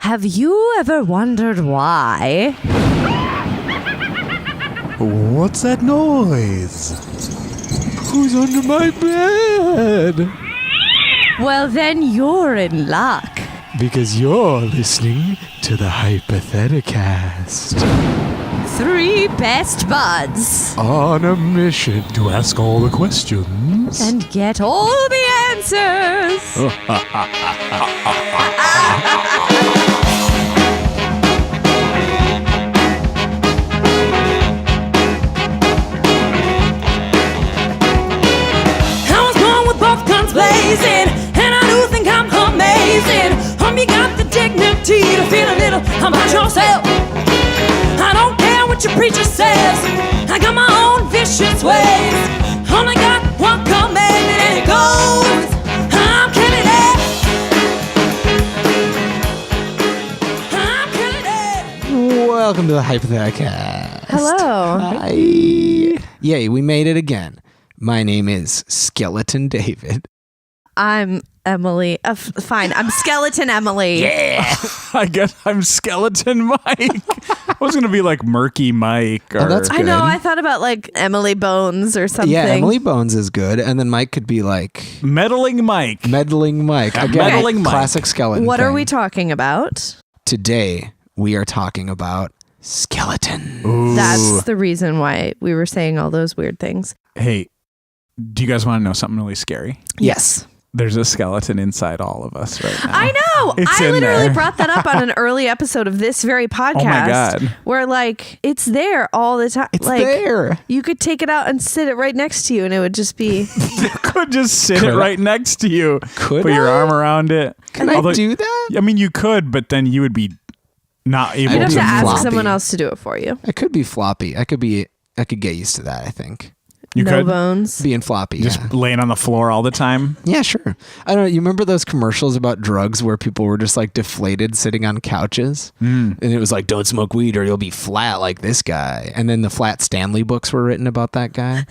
Have you ever wondered why? What's that noise? Who's under my bed? Well, then you're in luck. Because you're listening to the Hypotheticast. 3 best buds. On a mission to ask all the questions. And get all the answers. Blazing, and I do think I'm amazing. You got the dignity to feel a little about yourself. I don't care what your preacher says. I got my own vicious ways. Only got one commandment, and it goes: I'm killing it. I'm killing it. Welcome to the Hypotheticast. Hello. Hi. Yay, we made it again. My name is Skeleton David. I'm Emily. Fine, I'm Skeleton Emily. Yeah. I guess I'm Skeleton Mike. I was going to be like Murky Mike. Or... that's good. I know, I thought about like Emily Bones or something. Yeah, Emily Bones is good. And then Mike could be like... Meddling Mike. Meddling Mike. Again, Meddling Mike. Classic skeleton What thing. are we talking about? Today, we are talking about skeletons. Ooh. That's the reason why we were saying all those weird things. Hey, do you guys want to know something really scary? Yes. There's a skeleton inside all of us right now. I know. It's I in literally there. brought that up on an early episode of this very podcast. Oh my God. Where like it's there all the time. It's like, there. You could take it out and sit it right next to you, and it would just be. You could just sit Could it I? right next to you. Could Put your I? arm around it. Can I do that? I mean, you could, but then you would be not able You'd have to. to ask floppy. someone else to do it for you. I could be floppy. I could get used to that, I think. You no could bones. Being floppy, just yeah. laying on the floor all the time. Yeah, sure. I don't know. You remember those commercials about drugs where people were just like deflated sitting on couches? And it was like, don't smoke weed or you'll be flat like this guy. And then the Flat Stanley books were written about that guy.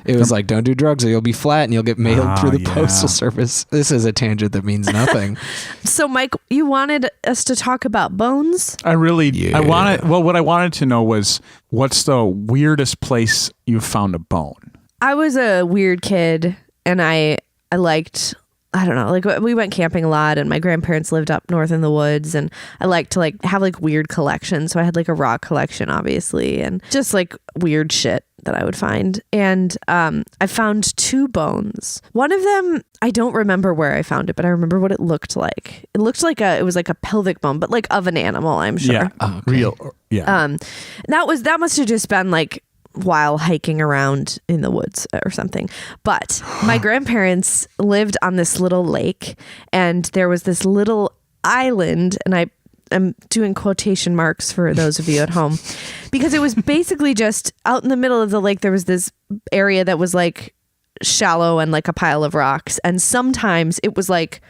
It was like, don't do drugs or you'll be flat and you'll get mailed through the yeah. postal service. This is a tangent that means nothing. So, Mike, you wanted us to talk about bones? I really, Yeah. what I wanted to know was, what's the weirdest place you found a bone? I was a weird kid, and I liked, I don't know, like we went camping a lot, and my grandparents lived up north in the woods, and I liked to like have like weird collections. So I had like a rock collection, obviously, and just like weird shit that I would find. And I found 2 bones. One of them, I don't remember where I found it, but I remember what it looked like. It looked like it was like a pelvic bone, but like of an animal, I'm sure. Yeah, Okay. real. Yeah. That must have just been like while hiking around in the woods or something. But my grandparents lived on this little lake, and there was this little island, and I'm doing quotation marks for those of you at home, because it was basically just out in the middle of the lake. There was this area that was like shallow and like a pile of rocks, and sometimes it was like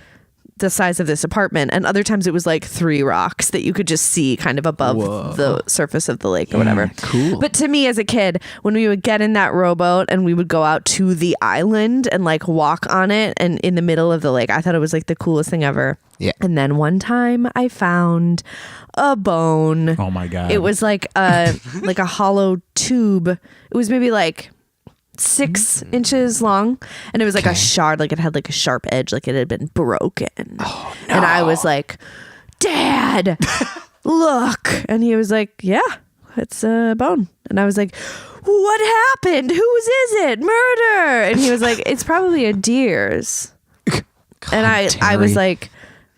the size of this apartment, and other times it was like 3 rocks that you could just see kind of above the surface of the lake or whatever. Cool. But to me as a kid, when we would get in that rowboat and we would go out to the island and like walk on it and in the middle of the lake, I thought it was like the coolest thing ever. Yeah. And then one time I found a bone. Oh my God. It was like a hollow tube. It was maybe like 6 inches long, and it was like a shard, like it had like a sharp edge, like it had been broken. Oh, no. And I was like, Dad, look. And he was like, yeah, it's a bone. And I was like, what happened? Whose is it? Murder. And he was like, it's probably a deer's. And I was like,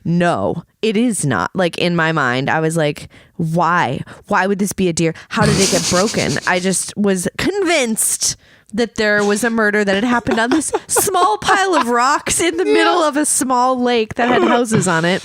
no, it is not. Like in my mind, I was like, why would this be a deer? How did it get broken? I just was convinced that there was a murder that had happened on this small pile of rocks in the middle of a small lake that had houses on it.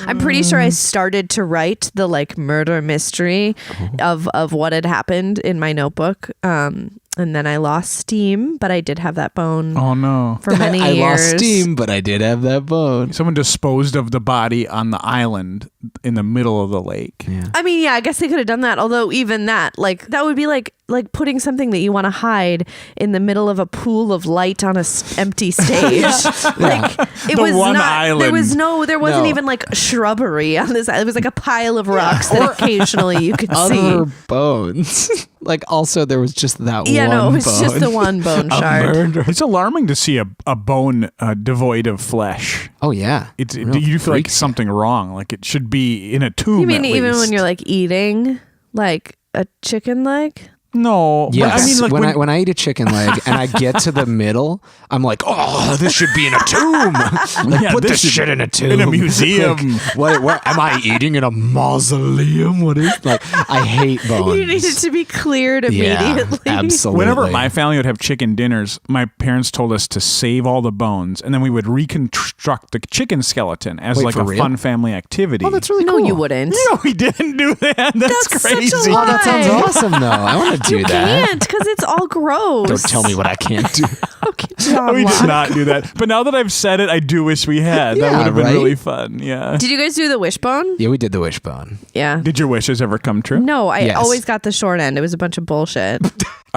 I'm pretty sure I started to write the like murder mystery of what had happened in my notebook. And then I lost steam, but I did have that bone Oh no. for many I years. lost steam, but I did have that bone. Someone disposed of the body on the island in the middle of the lake. Yeah. I mean, yeah, I guess they could have done that. Although even that, like, that would be like putting something that you want to hide in the middle of a pool of light on a empty stage. Like it The was one not. island. There wasn't No. even like shrubbery on this. It was like a pile of rocks that occasionally you could Other see. bones. Like also there was just that Yeah, one no, it was bone. just the one bone A shard. murder. It's alarming to see a bone devoid of flesh. Oh yeah. You feel like something wrong. Like it should be in a tomb. You mean at even least. when you're like eating like a chicken leg? No, but Yes. I mean, like when I eat a chicken leg and I get to the middle, I'm like, oh, this should be in a tomb. Like, Yeah, put this this should shit in a tomb. in a museum. Like, what am I eating in a mausoleum? What is like? I hate bones. You need it to be cleared immediately. Yeah, absolutely. Whenever my family would have chicken dinners, my parents told us to save all the bones, and then we would reconstruct the chicken skeleton as Wait, like for a real? fun family activity. Oh, that's really No, cool. you wouldn't. No, we didn't do that. That's That's such a crazy. lie. Oh, that sounds awesome though. I want to do You that. can't because it's all gross. Don't tell me what I can't do. Okay, John We did Locke. not do that. But now that I've said it, I do wish we had. That Yeah, would have been right? really fun. Yeah. Did you guys do the wishbone? Yeah, we did the wishbone. Yeah. Did your wishes ever come true? No, I Yes. always got the short end. It was a bunch of bullshit.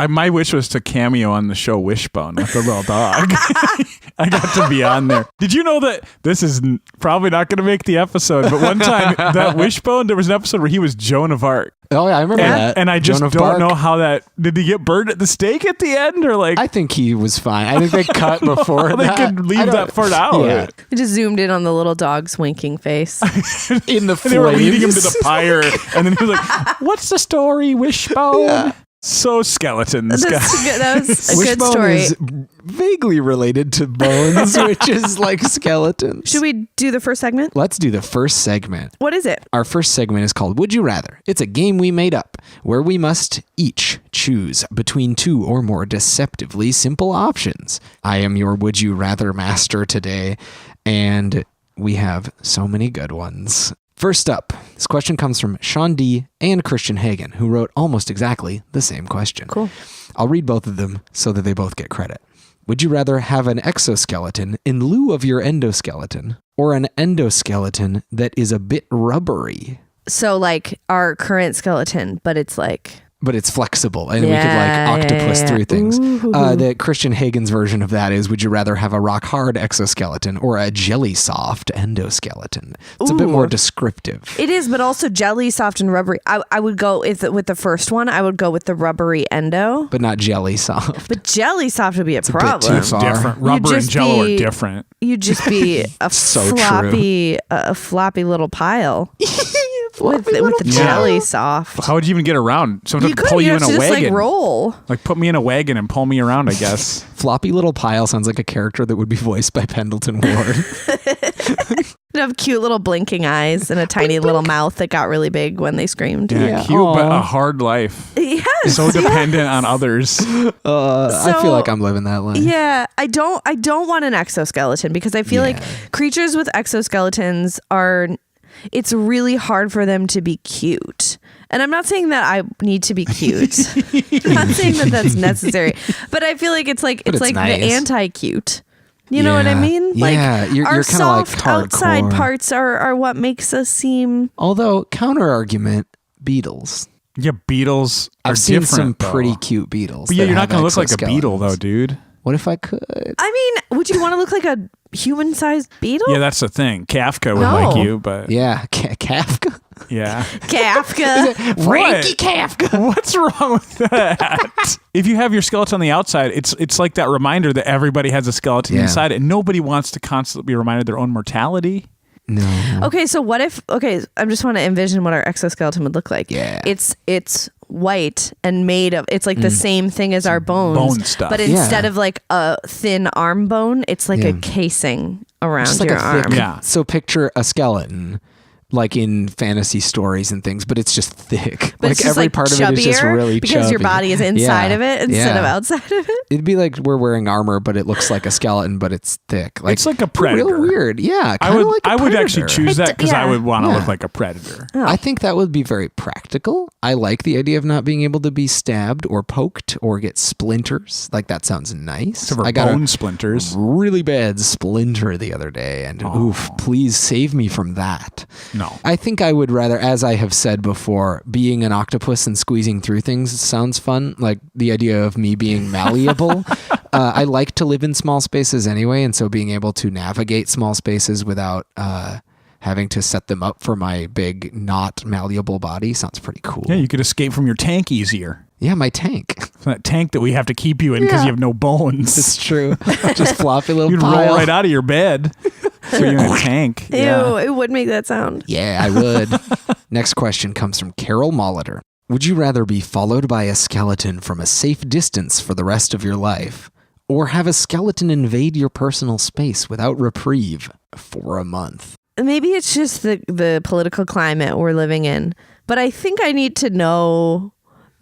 My wish was to cameo on the show Wishbone with the little dog. I got to be on there. Did you know that this is probably not going to make the episode, but one time that Wishbone, there was an episode where he was Joan of Arc. Oh yeah, I remember that. And I just Joan of don't Arc. know how that, did he get burned at the stake at the end or like I think he was fine. I think they cut before they that. could leave I don't- that part out? Yeah. I just zoomed in on the little dog's winking face. In the And they were leading him to flames. the pyre and then he was like, what's the story, Wishbone? Yeah. So skeletons, That's guys. good. That was a good Wishbone story. is vaguely related to bones, which is like skeletons. Should we do the first segment? Let's do the first segment. What is it? Our first segment is called Would You Rather? It's a game we made up where we must each choose between two or more deceptively simple options. I am your Would You Rather master today, and we have so many good ones. First up, this question comes from Sean D. and Christian Hagen, who wrote almost exactly the same question. Cool. I'll read both of them so that they both get credit. Would you rather have an exoskeleton in lieu of your endoskeleton, or an endoskeleton that is a bit rubbery, So like our current skeleton, but it's like but it's flexible and Yeah, we could like octopus yeah. through things? Ooh. The Christian Hagen's version of that is, would you rather have a rock hard exoskeleton or a jelly soft endoskeleton? It's a bit Ooh. more descriptive. it is, but also jelly, soft, and rubbery. I would go with the first one. I would go with the rubbery endo, But not jelly soft. but jelly soft would be a bit problem. too It's far. different. Rubber and just jello are be- different. You'd just be a So floppy little pile with the little jelly soft. How would you even get around? Someone You to could pull you in have a to just wagon. like roll. Like put me in a wagon and pull me around, I guess. Floppy Little Pile sounds like a character that would be voiced by Pendleton Ward. You'd have cute little blinking eyes and a tiny little mouth that got really big when they screamed. Yeah, Yeah. cute, but Aw. a hard life. Yes. So dependent on others. I feel like I'm living that life. Yeah, I don't want an exoskeleton because I feel like creatures with exoskeletons it's really hard for them to be cute. And I'm not saying that I need to be cute. I'm not saying that that's necessary. But I feel like it's like But it's it's like nice. the anti-cute. You know what I Yeah. mean? Like Yeah, you're our kinda like soft outside hardcore. parts are what makes us seem Although, counter argument, beetles. Yeah, beetles are I've seen different, some though. pretty cute beetles. But yeah, that you're not have going to look like a beetle, though, exoskeletons. dude. What if I could? I mean, would you want to look like a human-sized beetle? Yeah, that's the thing. Kafka would No. like you, but Yeah, Kafka. yeah. Kafka. Franky Kafka. What's wrong with that? If you have your skeleton on the outside, it's like that reminder that everybody has a skeleton Yeah. inside, and nobody wants to constantly be reminded of their own mortality. No. Okay, so what if? Okay, I just want to envision what our exoskeleton would look like. Yeah. It's white and made of. It's like the same thing as our bones, bone stuff. but Yeah. instead of like a thin arm bone, it's like Yeah. a casing around Just like your a arm. thick. Yeah. So picture a skeleton, like in fantasy stories and things, but it's just thick. But like it's just every like part of it is just chubbier really because your chubby. body is inside Yeah. of it instead Yeah. of outside of it. It'd be like we're wearing armor, but it looks like a skeleton, but it's thick. Like It's like a predator. Real weird. Yeah, I kind would of like a I would actually predator. choose that because I yeah. would want to Yeah. look like a predator. I think that would be very practical. I like the idea of not being able to be stabbed or poked or get splinters. Like that sounds nice. Except for I got bone a splinters. really bad splinter the other day, and oof, please save me from that. No, No. I think I would rather, as I have said before, being an octopus and squeezing through things sounds fun. Like the idea of me being malleable. I like to live in small spaces anyway, and so being able to navigate small spaces without having to set them up for my big, not malleable body sounds pretty cool. Yeah, you could escape from your tank easier. Yeah, my tank. That tank that we have to keep you in because you have no bones. It's true. Just floppy little You'd pile. roll right out of your bed. So you're in a tank. Ew, Yeah. it would make that sound. Yeah, I would. Next question comes from Carol Molitor. Would you rather be followed by a skeleton from a safe distance for the rest of your life, or have a skeleton invade your personal space without reprieve for a month? Maybe it's just the political climate we're living in, but I think I need to know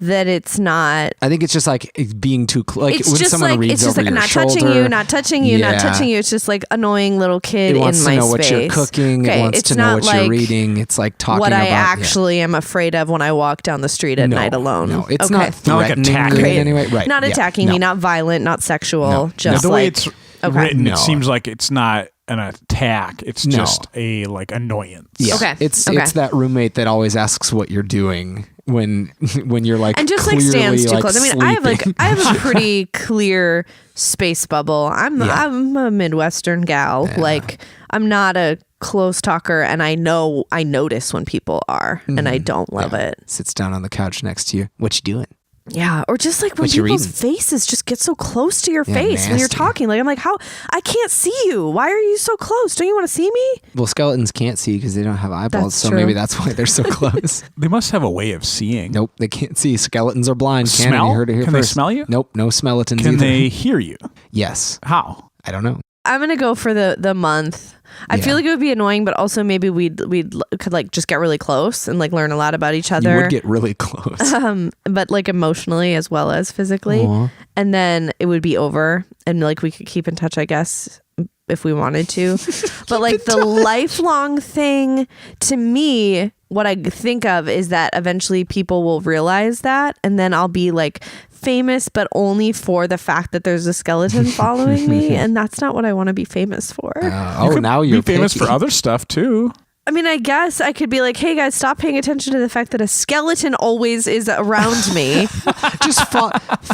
that it's not. I think it's just like being too like It's when just someone like reads it's just over like your not shoulder. touching you, not touching you, not Yeah. touching you. It's just like annoying little kid It wants in to my know space. what you're cooking. Okay, It wants it's to know not what you're like reading. It's like talking what I about actually am afraid of when I walk down the street at night alone. No, it's okay. not Not like threatening attacking. you in any way. Right. Not yeah, attacking no. me, not violent, not sexual. No. Just the like way it's written, No. it seems like it's not an attack. It's No. just a like annoyance. Yeah. Okay. It's Okay. that roommate that always asks what you're doing when you're like and just like clearly, stands too like, close. I mean, I sleeping. have a pretty clear space bubble. I'm a Midwestern gal. Yeah. Like I'm not a close talker, and I notice when people are, and I don't love it. Sits down on the couch next to you. What you doing? Yeah, or just like when What you people's reading? faces just get so close to your Yeah, face when you're nasty. talking. Like I'm like, how I can't see you. Why are you so close? Don't you want to see me? Well, skeletons can't see because they don't have eyeballs, That's so true. maybe that's why they're so close. They must have a way of seeing. Nope, they can't see. Skeletons are blind. Cannon, Smell? you heard it here Can they first. smell you? Nope, no skeletons Can either. they hear you? Yes. How? I don't know. I'm gonna go for the month. I Yeah. feel like it would be annoying, but also maybe we could like just get really close and like learn a lot about each other. You would get really close. But like emotionally as well as physically. Aw. And then it would be over, and like we could keep in touch, I guess, if we wanted to. But like the lifelong thing, to me, what I think of is that eventually people will realize that, and then I'll be like famous, but only for the fact that there's a skeleton following me, and that's not what I want to be famous for. Now Be you're famous picky. for other stuff too. I mean, I guess I could be like, hey guys, stop paying attention to the fact that a skeleton always is around me. Just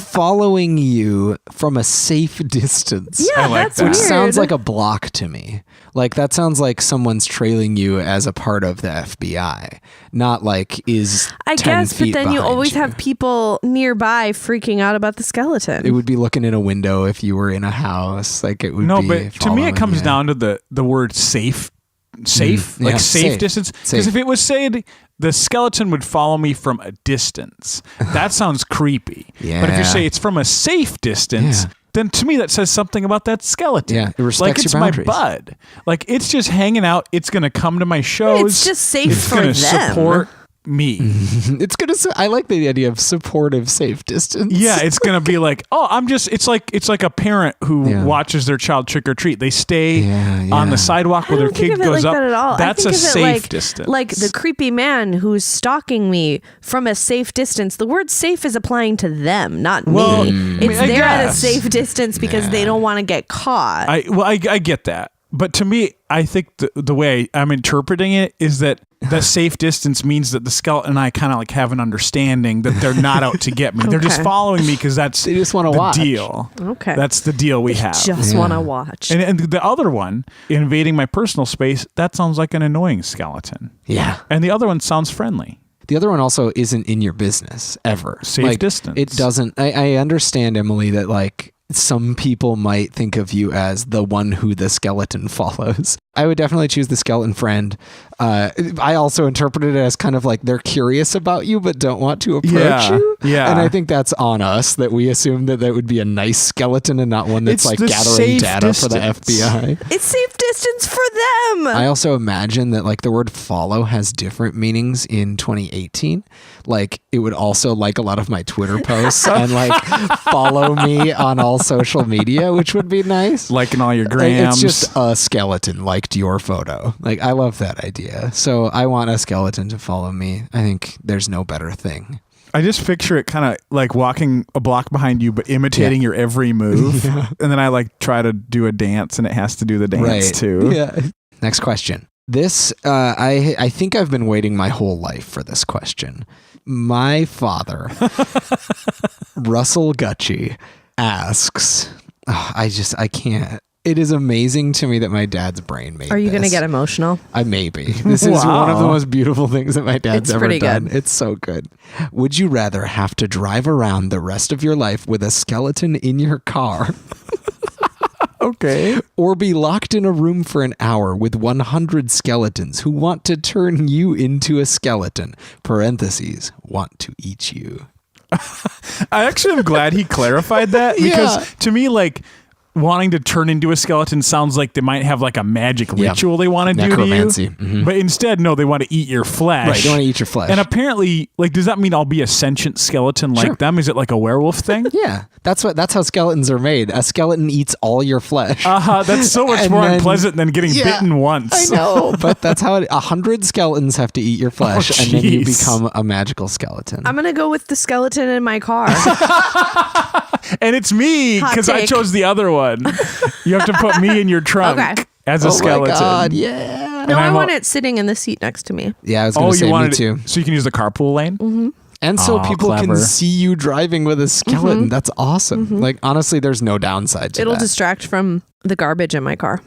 following you from a safe distance. Yeah, I like that's that. weird. Which sounds like a block to me. Like that sounds like someone's trailing you as a part of the FBI, not like is. I 10 guess, but feet then you behind always have people nearby freaking out about the skeleton. It would be looking in a window if you were in a house. Like it would. No, be but to me following it comes you. down to the word safe. Safe, Yeah, like safe safe. distance. Safe. Because if it was said the skeleton would follow me from a distance, that sounds creepy. But if you Yeah. say it's from a safe distance, Yeah. then to me that says something about that skeleton. Yeah, it respects like your it's my boundaries. bud. Like it's just hanging out. It's gonna come to my shows. It's just safe it's for gonna them. support me. It's gonna. I like the idea of supportive safe distance. Yeah, it's gonna be like, oh, it's like a parent who Yeah. watches their child trick or treat. They stay Yeah, on yeah. the sidewalk I where their don't think kid of it goes like up. that at all. That's I a think of it safe like, distance. Like the creepy man who's stalking me from a safe distance. The word safe is applying to them, not Well, me. I mean, It's I they're at a guess. safe distance because they don't want to get caught. I get that, but to me, I think the way I'm interpreting it is that safe distance means that the skeleton and I kind of like have an understanding that they're not out to get me. They're just Okay. following me because that's They just wanna the watch. deal. Okay. That's the deal we have. Just Yeah. want to watch. And the other one, invading my personal space, that sounds like an annoying skeleton. Yeah. And the other one sounds friendly. The other one also isn't in your business ever. Safe distance. It doesn't. I understand, Emily, that like some people might think of you as the one who the skeleton follows. I would definitely choose the skeleton friend. I also interpreted it as kind of like they're curious about you but don't want to approach Yeah, you. yeah. And I think that's on us that we assume that would be a nice skeleton and not one that's It's like the gathering safe data for the distance. FBI. It's safe distance for them. I also imagine that like the word follow has different meanings in 2018. Like it would also like a lot of my Twitter posts and like follow me on all social media, which would be nice. Liking all your Like, grams. it's just a skeleton liked your photo. Like I love that idea. So I want a skeleton to follow me. I think there's no better thing. I just picture it kind of like walking a block behind you, but imitating your every move. And then I like try to do a dance and it has to do the dance too. Yeah. Next question. This, I think I've been waiting my whole life for this question. My father, Russell Gutchie, asks, I can't. It is amazing to me that my dad's brain made Are you going to this. get emotional? I may be. This is one of the most beautiful things that my dad's ever pretty done. good. It's so good. Would you rather have to drive around the rest of your life with a skeleton in your car? Okay. Or be locked in a room for an hour with 100 skeletons who want to turn you into a skeleton, parentheses, want to eat you? I actually am glad he clarified that because to me, like, wanting to turn into a skeleton sounds like they might have like a magic ritual they want to do to you. Necromancy. Mhm. But instead, no, they want to eat your flesh. Right, they want to eat your flesh. And apparently, like, does that mean I'll be a sentient skeleton like Sure. them? Is it like a werewolf thing? Yeah, that's how skeletons are made. A skeleton eats all your flesh. That's so much And more then- unpleasant than getting bitten once. I know, but that's how 100 skeletons have to eat your flesh, and then you jeez. become a magical skeleton. I'm going to go with the skeleton in my car. And it's me Hot because I take. chose the other one. You have to put me in your trunk Okay. as a skeleton. my God, yeah. No, I I'm want it sitting in the seat next to me. Yeah, I was going to say you me wanted too. So you can use the carpool lane? Mm-hmm. And so Oh, people clever. can see you driving with a skeleton. That's awesome. Like, honestly, there's no downside to It'll that. distract from the garbage in my car.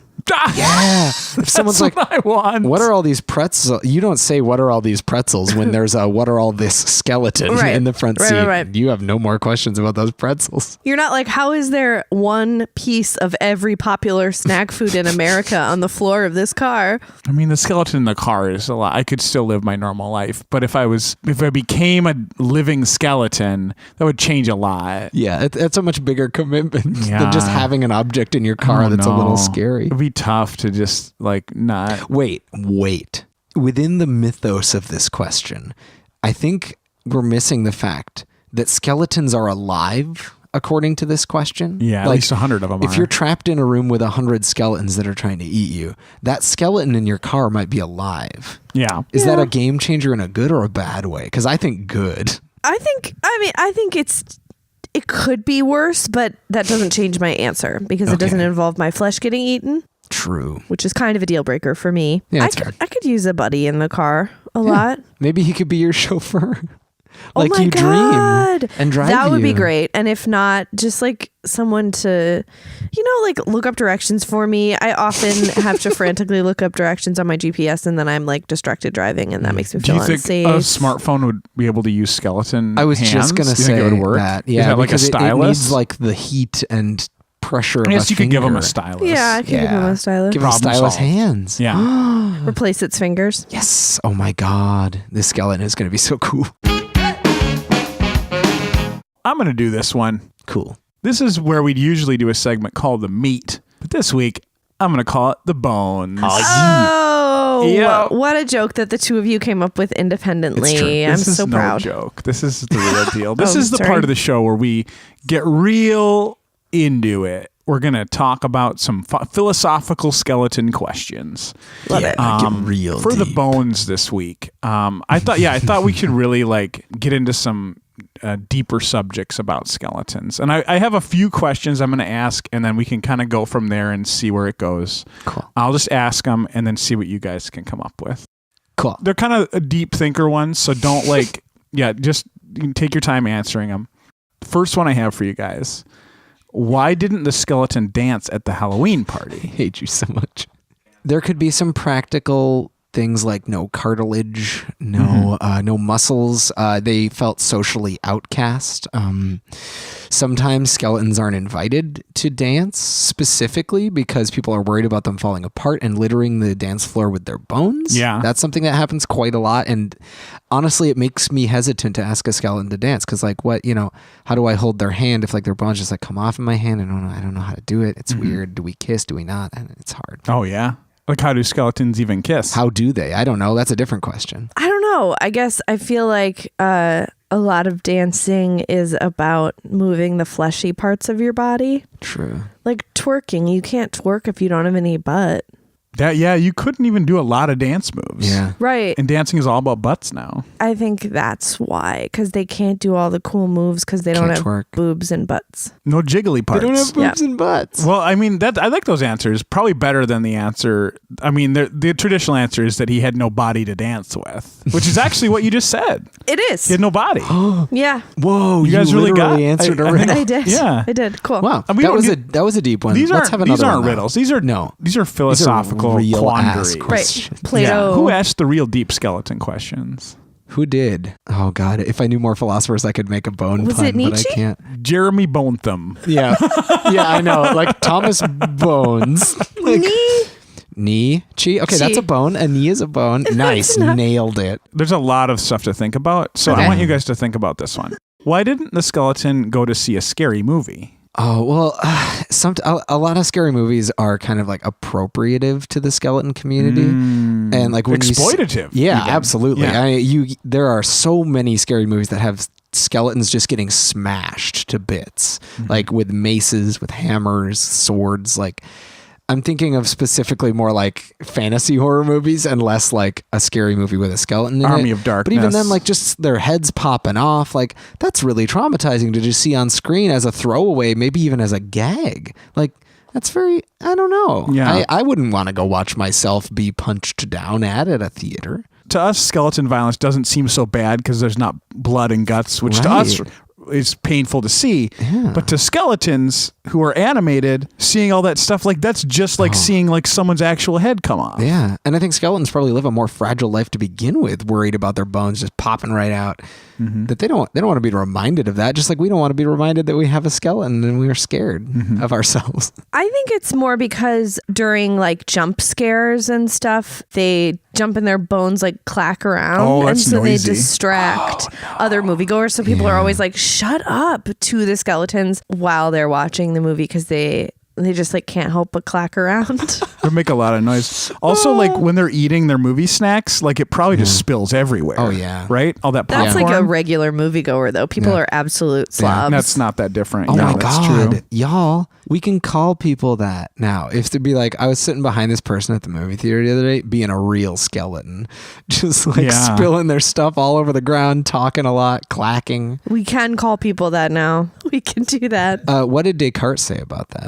Yeah. If someone's That's like, what I want. what are all these pretzels? You don't say, what are all these pretzels when there's a, what are all this skeleton Right. in the front Right, seat? right, right. You have no more questions about those pretzels. You're not like, how is there one piece of every popular snack food in America on the floor of this car? I mean, the skeleton in the car is a lot. I could still live my normal life, but if I became a living skeleton, that would change a lot. Yeah, it's a much bigger commitment Yeah. than just having an object in your car that's a little scary. It'd be tough to just like not. Wait. Within the mythos of this question, I think we're missing the fact that skeletons are alive, according to this question. Yeah, at least 100 of them If are. you're trapped in a room with 100 skeletons that are trying to eat you, that skeleton in your car might be alive. Yeah. Is that a game changer in a good or a bad way? Because I think good. I think it could be worse, but that doesn't change my answer because it doesn't involve my flesh getting eaten, True. which is kind of a deal breaker for me. Yeah, that's fair. I could use a buddy in the car a lot. Maybe he could be your chauffeur. Oh like my you God. dream and drive That would be you. great. And if not, just like someone to, like look up directions for me. I often have to frantically look up directions on my GPS and then I'm like distracted driving and that makes me Do feel you think unsafe. a smartphone would be able to use skeleton? I was hands? just going to Do you think say it would work? that. Is Yeah, that like a because it stylus? needs like the heat and pressure of I guess a you could give him a finger. stylus. Yeah, I could give him a stylus. Give him Problem stylus solved. hands. Yeah. Replace its fingers. Yes. Oh my God. This skeleton is going to be so cool. I'm going to do this one. Cool. This is where we'd usually do a segment called the meat, but this week I'm going to call it the bones. Oh, Yeah. what a joke that the two of you came up with independently. It's true. I'm This is so no proud. joke. This is the real deal. This Oh, is the sorry. part of the show where we get real into it. We're going to talk about some philosophical skeleton questions. Love it. Get real For the deep. bones this week. I thought we should really like get into some deeper subjects about skeletons. And I have a few questions I'm going to ask, and then we can kind of go from there and see where it goes. Cool. I'll just ask them and then see what you guys can come up with. Cool. They're kind of a deep thinker ones, so don't like, just you can take your time answering them. First one I have for you guys. Why didn't the skeleton dance at the Halloween party? I hate you so much. There could be some practical things like no cartilage, no muscles. They felt socially outcast. Sometimes skeletons aren't invited to dance specifically because people are worried about them falling apart and littering the dance floor with their bones. Yeah. That's something that happens quite a lot. And honestly, it makes me hesitant to ask a skeleton to dance because like how do I hold their hand if like their bones just like come off in my hand? I don't know how to do it. It's weird. Do we kiss? Do we not? And it's hard. Oh, yeah? Like, how do skeletons even kiss? How do they? I don't know. That's a different question. I don't know. I guess I feel like a lot of dancing is about moving the fleshy parts of your body. True. Like twerking. You can't twerk if you don't have any butt. You couldn't even do a lot of dance moves. Yeah. Right. And dancing is all about butts now. I think that's why, because they can't do all the cool moves because they don't Can't have twerk. boobs and butts. No jiggly parts. They don't have boobs and butts. Well, I mean, I like those answers. Probably better than the answer. I mean, the traditional answer is that he had no body to dance with, which is actually what you just said. It is. He had no body. Yeah. Whoa, You guys really literally got- answered I already. think- I did. Yeah. I did. Cool. Wow, And we that don't was get- a deep one. These Let's have aren't another one now. riddles. These are philosophical real quandaries. ass Right. questions. Plato. Who asked the real deep skeleton questions? Who did? Oh God! If I knew more philosophers, I could make a bone Was pun, it but I Nietzsche? can't. Jeremy Bontham. Yeah, yeah, I know. Like Thomas Bones. Like, knee. Chi. Okay, that's a bone. A knee is a bone. Nice. Nailed it. There's a lot of stuff to think about, so Okay. I want you guys to think about this one. Why didn't the skeleton go to see a scary movie? Oh well, a lot of scary movies are kind of like appropriative to the skeleton community, and like when Exploitative, yeah, even. absolutely. Yeah. There are so many scary movies that have skeletons just getting smashed to bits, like with maces, with hammers, swords. Like I'm thinking of specifically more like fantasy horror movies and less like a scary movie with a skeleton in it. Army of Darkness. But even then, like just their heads popping off, like that's really traumatizing to just see on screen as a throwaway, maybe even as a gag. Like that's very, I don't know. Yeah. I wouldn't want to go watch myself be punched down at a theater. To us, skeleton violence doesn't seem so bad because there's not blood and guts, which to us Right. is painful to see. Yeah. But to skeletons who are animated, seeing all that stuff, like that's just like seeing like someone's actual head come off. Yeah. And I think skeletons probably live a more fragile life to begin with, worried about their bones just popping right out. That they don't want to be reminded of that, just like we don't want to be reminded that we have a skeleton and we are scared of ourselves. I think it's more because during like jump scares and stuff, they jump in their bones like clack around. Oh, and that's so noisy. they distract other moviegoers. So people are always like, shut up to the skeletons while they're watching the movie because they just like can't help but clack around. They make a lot of noise. Also, like when they're eating their movie snacks, like it probably just spills everywhere. Oh, yeah. Right? All that popcorn. That's like a regular moviegoer though. People are absolute slobs. That's not that different. Oh Yeah, my that's God. true. Y'all, we can call people that now. If to be like, I was sitting behind this person at the movie theater the other day being a real skeleton, just like Yeah. spilling their stuff all over the ground, talking a lot, clacking. We can call people that now. We can do that. What did Descartes say about that?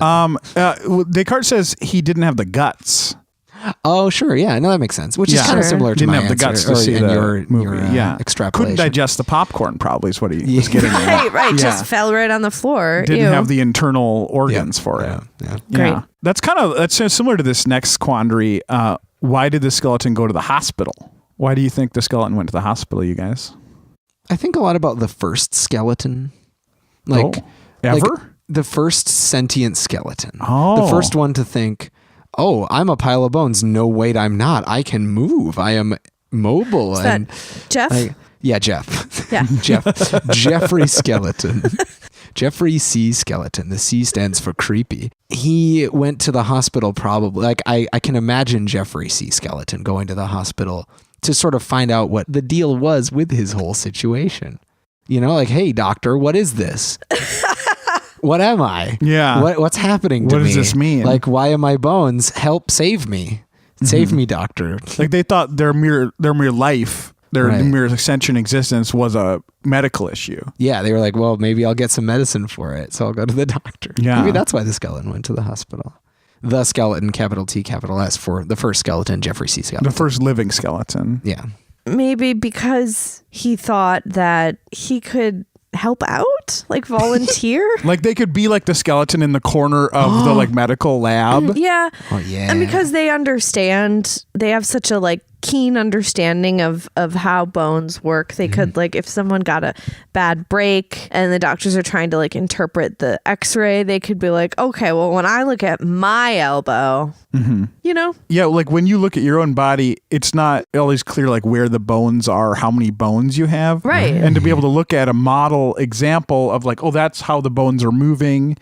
Descartes says he didn't have the guts. Oh, sure. Yeah. No, that makes sense. Which is Yeah. kind of Sure. similar to Didn't my have the answer, guts to or see in the your movie. your extrapolation. Couldn't digest the popcorn, probably is what he was getting at. Right. Yeah. Just fell right on the floor. Didn't Ew. have the internal organs for it. Yeah. Great. That's similar to this next quandary. Why did the skeleton go to the hospital? Why do you think the skeleton went to the hospital, you guys? I think a lot about the first skeleton. Like, ever? like the first sentient skeleton. Oh. The first one to think, oh, I'm a pile of bones. No, wait, I'm not. I can move. I am mobile. Is and that Jeff? yeah, Jeff. Yeah. Jeffrey Skeleton. Jeffrey C. Skeleton. The C stands for creepy. He went to the hospital probably. Like I can imagine Jeffrey C. Skeleton going to the hospital to sort of find out what the deal was with his whole situation. You know, like, hey, doctor, what is this? What am I? Yeah. What's happening to me? What does this mean? Like, why are my bones? Help save me. Save me, doctor. Like they thought their mere life, their Right. mere sentient existence was a medical issue. Yeah, they were like, well, maybe I'll get some medicine for it, so I'll go to the doctor. Yeah. Maybe that's why the skeleton went to the hospital. The skeleton, capital T, capital S, for the first skeleton, Jeffrey C. Skeleton. The first living skeleton. Yeah. Maybe because he thought that he could help out, like volunteer. Like they could be like the skeleton in the corner of the like medical lab. Yeah. Oh, yeah. And because they understand, they have such a like keen understanding of how bones work. They could like, if someone got a bad break and the doctors are trying to like interpret the x-ray, they could be like, okay, well, when I look at my elbow, you know, Yeah, like when you look at your own body, it's not always clear like where the bones are, how many bones you have. Right. And to be able to look at a model example of like, oh, that's how the bones are moving.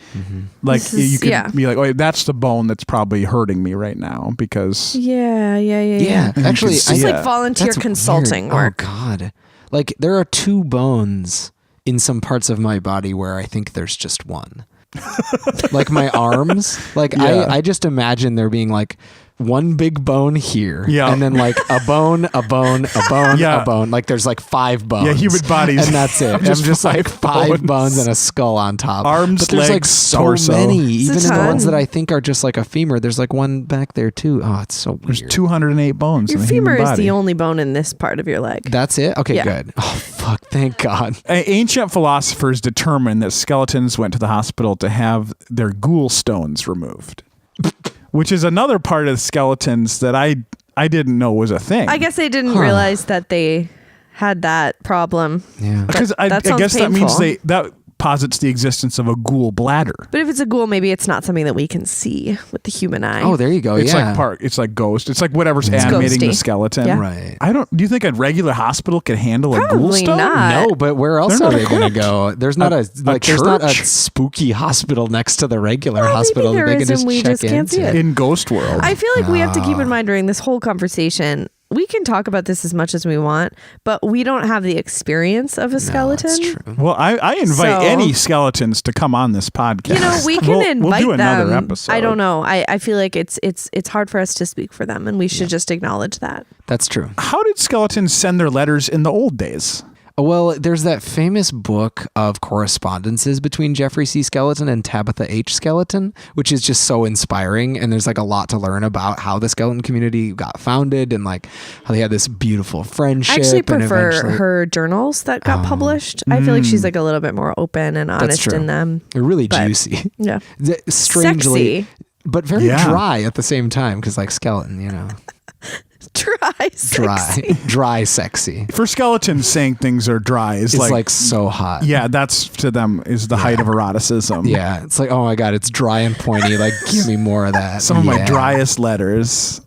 Like This is- you could yeah. be like, oh, that's the bone that's probably hurting me right now because yeah. Yeah, actually, see It's it. like volunteer that's consulting weird. work. Oh, God. Like, there are two bones in some parts of my body where I think there's just one. Like my arms. Like, Yeah. I just imagine there being like one big bone here, Yeah. and then like a bone, a bone, a bone, Yeah. a bone. Like there's like 5 bones. Yeah, human bodies. and that's it. I'm just like 5 bones and a skull on top. Arms, but there's like legs, so torso. many. It's a Even in the ton. ones that I think are just like a femur, there's like one back there too. Oh, it's so weird. There's 208 bones Your in the human femur is body. the only bone in this part of your leg. That's it? Okay, Yeah. good. Oh, fuck. Thank God. Ancient philosophers determined that skeletons went to the hospital to have their ghoul-stones removed, which is another part of skeletons that I didn't know was a thing. I guess they didn't realize that they had that problem. Yeah. Because I that sounds guess that means painful. that posits the existence of a ghoul bladder. But if it's a ghoul, maybe it's not something that we can see with the human eye. Oh, there you go. It's yeah. it's like ghost. It's like whatever's animating the ghosty. skeleton. Yeah. Right. Do you think a regular hospital could handle a Probably ghoul-stone? not. No, but where else They're are not they going to equipped. go? There's not A there's not a church? spooky hospital next to the regular Well, hospital maybe that there they is can and just we check just can't see into. it. In Ghost World. I feel like we have to keep in mind during this whole conversation, we can talk about this as much as we want, but we don't have the experience of a skeleton. That's true. Well, I invite So- any skeletons to come on this podcast. You know, we can we'll invite do another them. episode. I don't know. I feel like it's hard for us to speak for them, and we should just acknowledge that. That's true. How did skeletons send their letters in the old days? Well, there's that famous book of correspondences between Jeffrey C. Skeleton and Tabitha H. Skeleton, which is just so inspiring. And there's like a lot to learn about how the skeleton community got founded and like how they had this beautiful friendship. I actually and prefer eventually- her journals that got published. I feel like she's like a little bit more open and honest true. in them. They're really but- juicy. Yeah. Strangely, Sexy. but very Yeah. dry at the same time because like skeleton, you know, Dry. Sexy. dry, sexy. For skeletons, saying things are dry is It's like so hot. yeah, that's to them is the height of eroticism. Yeah, it's like, oh my God, it's dry and pointy. Like, give me more of that. Some of my Yeah. driest letters.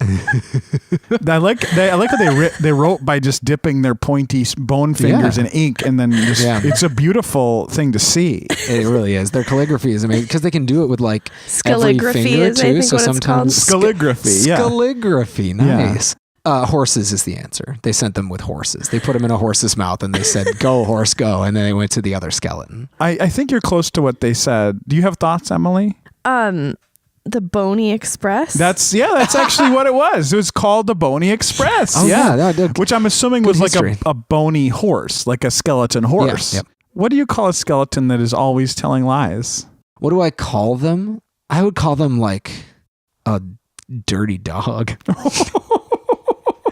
I like how they wrote by just dipping their pointy bone fingers Yeah. in ink, and then just, Yeah. it's a beautiful thing to see. It really is. Their calligraphy is amazing because they can do it with like every Scaligraphy finger is, I too. think, So what it's sometimes Scaligraphy, yeah. Scaligraphy, nice. Horses is the answer. They sent them with horses. They put them in a horse's mouth and they said, "Go horse, go," and then they went to the other skeleton. I think you're close to what they said. Do you have thoughts, Emily? The Boney Express. That's actually what it was. It was called the Bony Express. Oh, yeah, that did. Which I'm assuming Good was like history. a bony horse, like a skeleton horse. yep. What do you call a skeleton that is always telling lies? What do I call them? I would call them like a dirty dog.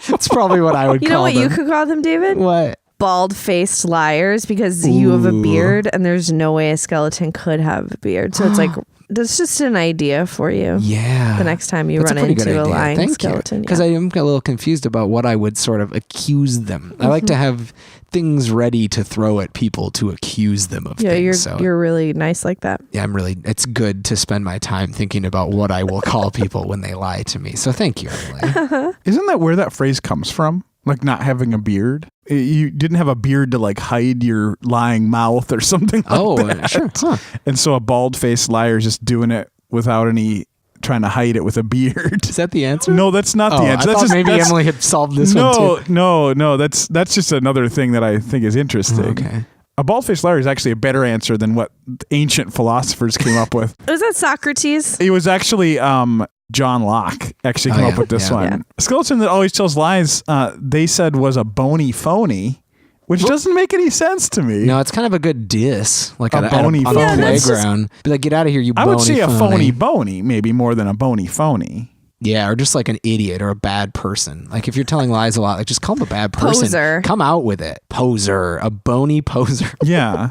That's probably what I would you call know what them. you could call them, David? What? Bald-faced liars, because you have a Ooh. beard and there's no way a skeleton could have a beard. So it's like, that's just an idea for you. Yeah. The next time you That's run a pretty good into a idea. lying Thank skeleton. Because I am a little confused about what I would sort of accuse them. I like to have things ready to throw at people to accuse them of yeah, things. you're really nice like that. Yeah, it's good to spend my time thinking about what I will call people when they lie to me. So thank you, Emily. Isn't that where that phrase comes from? Like not having a beard? You didn't have a beard to like hide your lying mouth or something like that. Sure. Huh. And so a bald-faced liar is just doing it without trying to hide it with a beard. Is that the answer? No, that's not the answer. I That's thought just, maybe Emily had solved this one too. No. That's just another thing that I think is interesting. Okay. A bald-faced liar is actually a better answer than what ancient philosophers came up with. Was that Socrates? It was actually John Locke actually came up with this one. Yeah. A skeleton that always tells lies, they said was a bony phony, which doesn't make any sense to me. No, it's kind of a good diss, like A on bony a phony. Yeah, that's playground. Be like, get out of here, you I bony would say a phony. bony, maybe more than a bony phony. Yeah, or just like an idiot or a bad person. Like if you're telling lies a lot, like just call them a bad person. Poser. Come out with it. Poser. A bony poser. Yeah.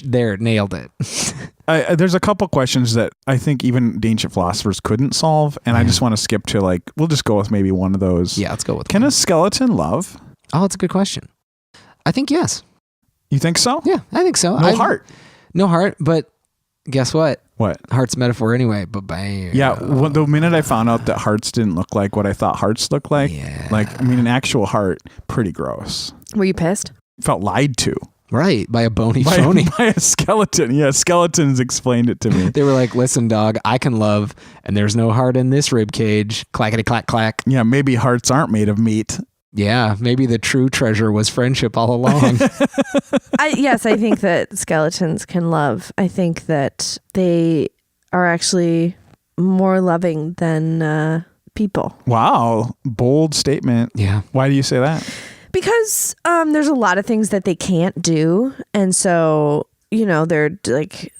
There, nailed it. There's a couple questions that I think even the ancient philosophers couldn't solve, and I just want to skip to we'll just go with maybe one of those. Yeah, let's go with Can one. a skeleton love? Oh, that's a good question. I think yes. You think so? Yeah, I think so. No heart. No heart, but guess what? What? Heart's a metaphor anyway, but bam. Yeah, the minute I found out that hearts didn't look like what I thought hearts looked like, an actual heart, pretty gross. Were you pissed? Felt lied to. Right, by a bony phony. By a skeleton. Yeah, skeletons explained it to me. They were like, listen, dog, I can love, and there's no heart in this rib cage. Clackety clack clack. Yeah, maybe hearts aren't made of meat. Yeah, maybe the true treasure was friendship all along. Yes, I think that skeletons can love. I think that they are actually more loving than people. Wow. Bold statement. Yeah. Why do you say that? Because there's a lot of things that they can't do. And so, they're like,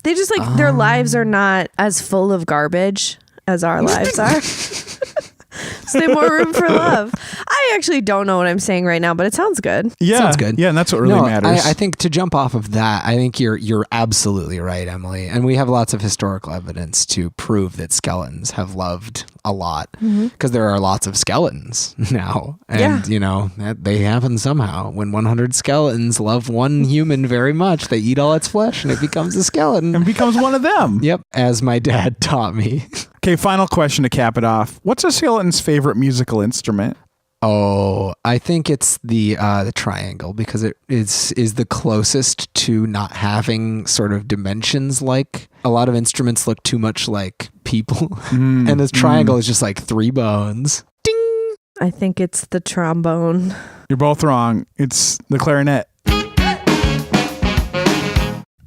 they just like, their lives are not as full of garbage as our lives are. So they have more room for love. I actually don't know what I'm saying right now, but it sounds good. Yeah. Sounds good. Yeah, and that's what really matters. I think to jump off of that, I think you're absolutely right, Emily. And we have lots of historical evidence to prove that skeletons have loved a lot because there are lots of skeletons now. And, they happen somehow. When 100 skeletons love one human very much, they eat all its flesh and it becomes a skeleton. And becomes one of them. Yep. As my dad taught me. Okay, final question to cap it off. What's a skeleton's favorite musical instrument? Oh, I think it's the triangle because it is the closest to not having sort of dimensions. Like a lot of instruments look too much like people, and this triangle is just like 3 bones. Ding! I think it's the trombone. You're both wrong. It's the clarinet.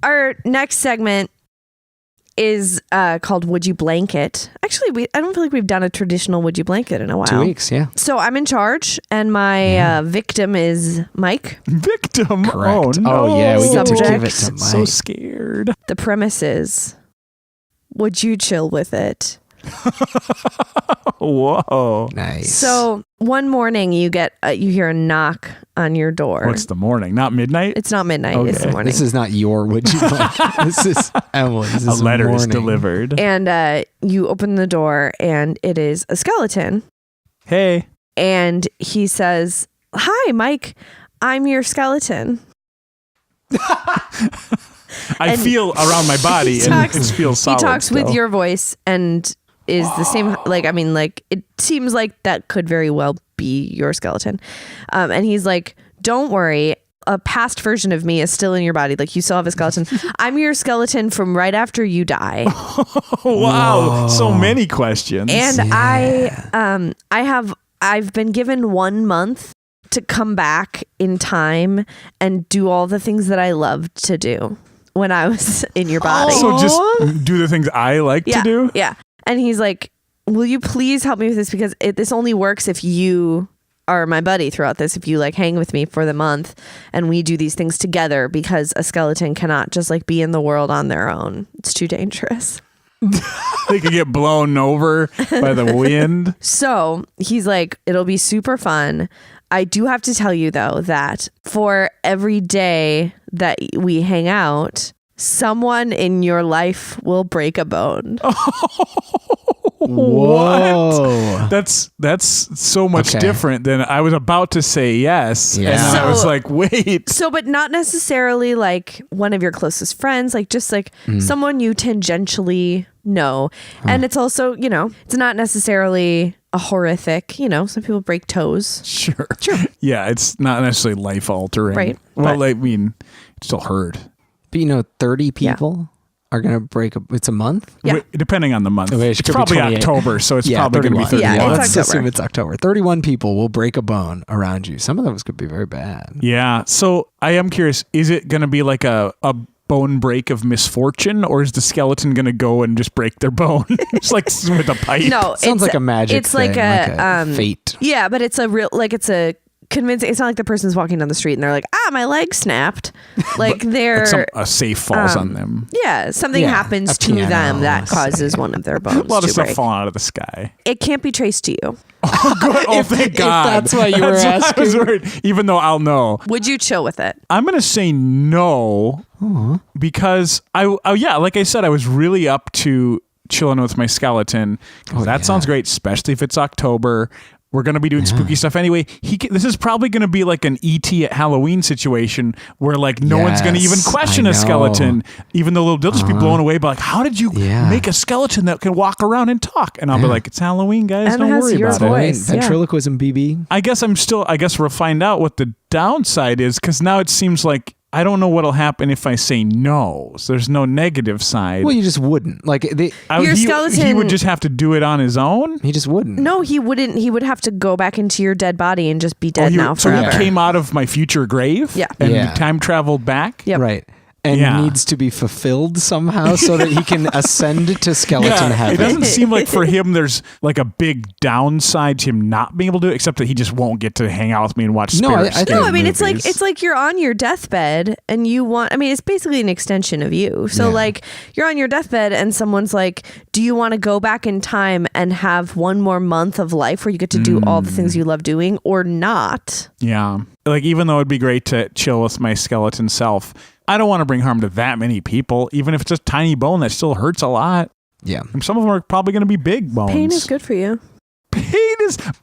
Our next segment is called Would You Blanket. Actually, I don't feel like we've done a traditional Would You Blanket in a while. 2 weeks, yeah. So I'm in charge, and my victim is Mike. Victim? Correct. Oh, no. Oh, yeah, we get to give it to Subject. Mike. So scared. The premise is, would you chill with it? Whoa. Nice. So one morning you hear a knock on your door. What's the morning? Not midnight? It's not midnight. Okay. It's the morning. This is not your Would You Blanket. This is Emily's. This A is letter is morning. delivered. And you open the door, and it is a skeleton. Hey. And he says, "Hi, Mike. I'm your skeleton." I feel around my body and it feels solid. He talks with still. your voice and is the same. It seems like that could very well be your skeleton. And he's like, "Don't worry. A past version of me is still in your body. Like, you still have a skeleton. I'm your skeleton from right after you die." Wow. So many questions. And I've been given 1 month to come back in time and do all the things that I loved to do when I was in your body. So just do the things I like to do? Yeah. And he's like, "Will you please help me with this? Because this only works if you are my buddy throughout this. If you like hang with me for the month and we do these things together, because a skeleton cannot just like be in the world on their own. It's too dangerous." They could get blown over by the wind. So he's like, "It'll be super fun. I do have to tell you though that for every day that we hang out, someone in your life will break a bone." Whoa. That's so much different than I was about to say yes. Yeah. And then I was So- like, wait. So, but not necessarily like one of your closest friends, like just like someone you tangentially know. And it's also, it's not necessarily a horrific, some people break toes. Sure. Yeah, it's not necessarily life altering. Right. Well, I mean, it still hurt. But 30 people are going to break it's a month? Yeah. Depending on the month. Okay, it's probably October, so it's probably going to be 31. Yeah, it's Let's October. assume it's October. 31 people will break a bone around you. Some of those could be very bad. Yeah. So I am curious, is it going to be like a bone break of misfortune, or is the skeleton going to go and just break their bone? It's like with a pipe. No, Sounds like a magic it's thing, like a fate. Yeah, but it's a real, it's a convincing. It's not like the person's walking down the street and they're like, my leg snapped. Like they're a safe falls on them. Yeah, something Yeah, happens a to piano, them that let's causes say. one of their bones A lot of to stuff break. falling out of the sky. It can't be traced to you. Oh, thank God. that's why you were That's why I was asking. worried, even though I'll know. Would you chill with it? I'm going to say no because like I said, I was really up to chilling with my skeleton. That sounds great, especially if it's October. We're going to be doing spooky stuff anyway. This is probably going to be like an E.T. at Halloween situation where like no one's going to even question I a know. skeleton, even though they'll just be blown away by like, how did you make a skeleton that can walk around and talk? And I'll be like, it's Halloween, guys. And Don't it has worry your about voice. it. Ventriloquism, BB. I guess we'll find out what the downside is, because now it seems like I don't know what'll happen if I say no. So there's no negative side. Well, you just wouldn't. Like Your he skeleton- would just have to do it on his own. he just wouldn't. No, he wouldn't. He would have to go back into your dead body and just be dead now So forever. he came out of my future grave. Yeah. And Yeah. time traveled back. Yep. Right. and needs to be fulfilled somehow so that he can ascend to skeleton heaven. It doesn't seem like for him there's like a big downside to him not being able to do it, except that he just won't get to hang out with me and watch spirits. I mean, it's like you're on your deathbed and you want, I mean, it's basically an extension of you. So like you're on your deathbed and someone's like, do you want to go back in time and have one more month of life where you get to do all the things you love doing or not? Yeah. Like, even though it'd be great to chill with my skeleton self, I don't want to bring harm to that many people. Even if it's just tiny bone, that still hurts a lot. Yeah. And some of them are probably going to be big bones. Pain is good for you.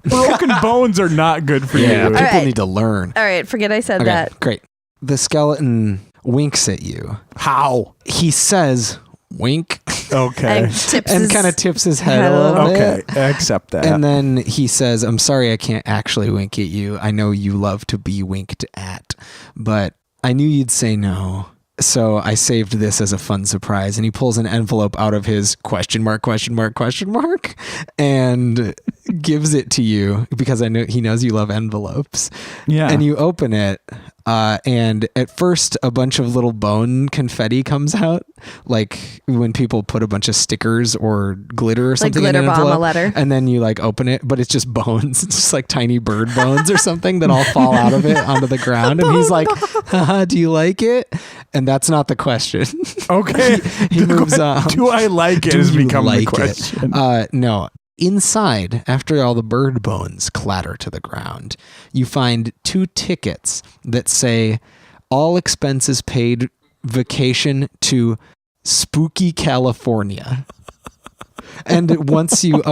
Broken bones are not good for you. People need to learn. All right, forget I said that. Great. The skeleton winks at you. How? He says, wink. Okay. And kind of tips his head a little bit. Okay, I accept that. And then he says, I'm sorry I can't actually wink at you. I know you love to be winked at, but I knew you'd say no. So I saved this as a fun surprise. And he pulls an envelope out of his question mark, and gives it to you because I know he knows you love envelopes. Yeah. And you open it. And at first, a bunch of little bone confetti comes out, like when people put a bunch of stickers or glitter or something like glitter in an bomb envelope, a letter. and then you like open it, but it's just bones. It's just like tiny bird bones or something that all fall out of it onto the ground. And he's like, haha, do you like it? And that's not the question. Okay. he moves on. Do I like it? Has become the question. No. Inside, after all the bird bones clatter to the ground, you find 2 tickets that say, all expenses paid, vacation to spooky California. And once you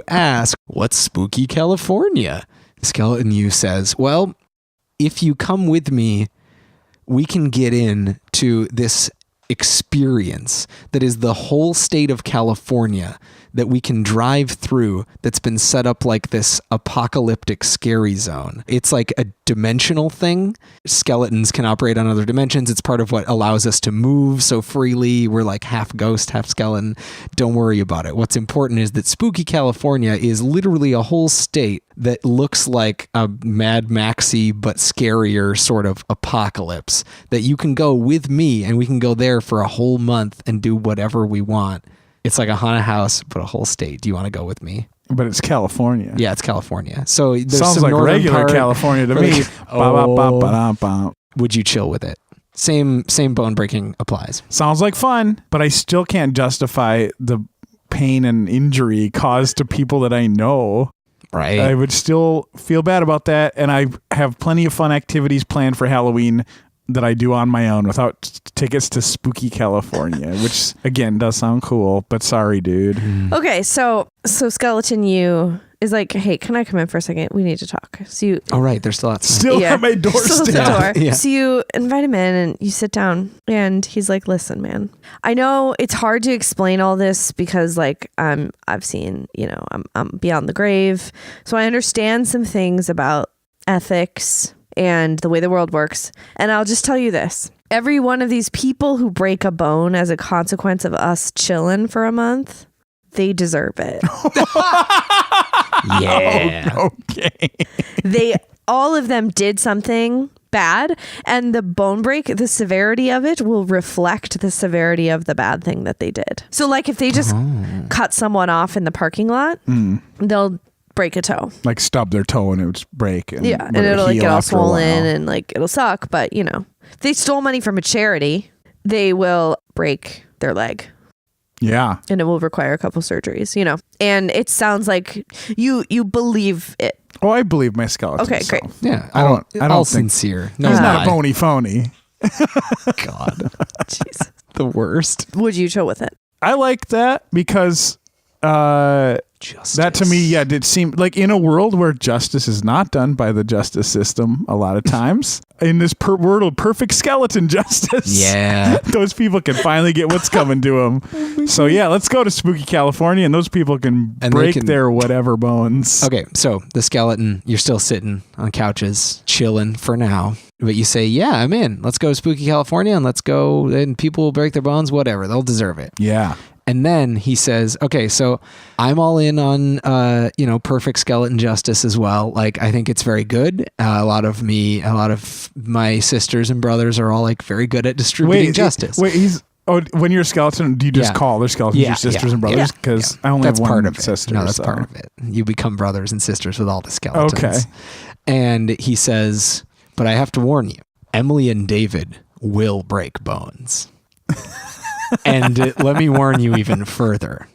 ask, what's spooky California? Skeleton U says, well, if you come with me, we can get in to this experience that is the whole state of California that we can drive through, that's been set up like this apocalyptic scary zone. It's like a dimensional thing. Skeletons can operate on other dimensions. It's part of what allows us to move so freely. We're like half ghost, half skeleton. Don't worry about it. What's important is that spooky California is literally a whole state that looks like a Mad Maxy but scarier sort of apocalypse that you can go with me and we can go there for a whole month and do whatever we want. It's like a haunted house, but a whole state. Do you want to go with me? But it's California. Yeah, it's California. So there's sounds some like regular part. California to me. Would you chill with it? Same bone breaking applies. Sounds like fun, but I still can't justify the pain and injury caused to people that I know. Right. I would still feel bad about that, and I have plenty of fun activities planned for Halloween that I do on my own without tickets to spooky California, which again does sound cool, but sorry, dude. Okay, so Skeleton U is like, hey, can I come in for a second? We need to talk. So you, oh right, they're still outside. Still at my doorstep. Door. Yeah. So you invite him in and you sit down, and he's like, listen, man, I know it's hard to explain all this because like I've seen, I'm beyond the grave, so I understand some things about ethics and the way the world works. And I'll just tell you this. Every one of these people who break a bone as a consequence of us chilling for a month, they deserve it. Yeah. Okay. All of them did something bad, and the bone break, the severity of it will reflect the severity of the bad thing that they did. So like if they just cut someone off in the parking lot, they'll break a toe, like stub their toe and it would break, and and it'll like get all swollen and like it'll suck, but if they stole money from a charity, they will break their leg, and it will require a couple surgeries, and it sounds like you believe it. Oh, I believe my skeleton. Okay, great. Yeah, I don't think sincere. No, he's not a bony phony. God. Jesus. The worst. Would you chill with it? I like that because Justice. that to me, did seem like in a world where justice is not done by the justice system a lot of times, in this world of perfect skeleton justice, those people can finally get what's coming to them. So let's go to spooky California, and those people can break their whatever bones. Okay, so the skeleton, you're still sitting on couches, chilling for now. But you say, yeah, I'm in. Let's go to spooky California, and let's go, and people will break their bones, whatever. They'll deserve it. Yeah. And then he says, okay, so I'm all in on, perfect skeleton justice as well. Like, I think it's very good. A lot of my sisters and brothers are all like very good at distributing justice. When you're a skeleton, do you just call other skeletons your sisters and brothers? Because I only have one part of sister. It. No, that's part of it. You become brothers and sisters with all the skeletons. Okay. And he says, but I have to warn you, Emily and David will break bones. And let me warn you even further.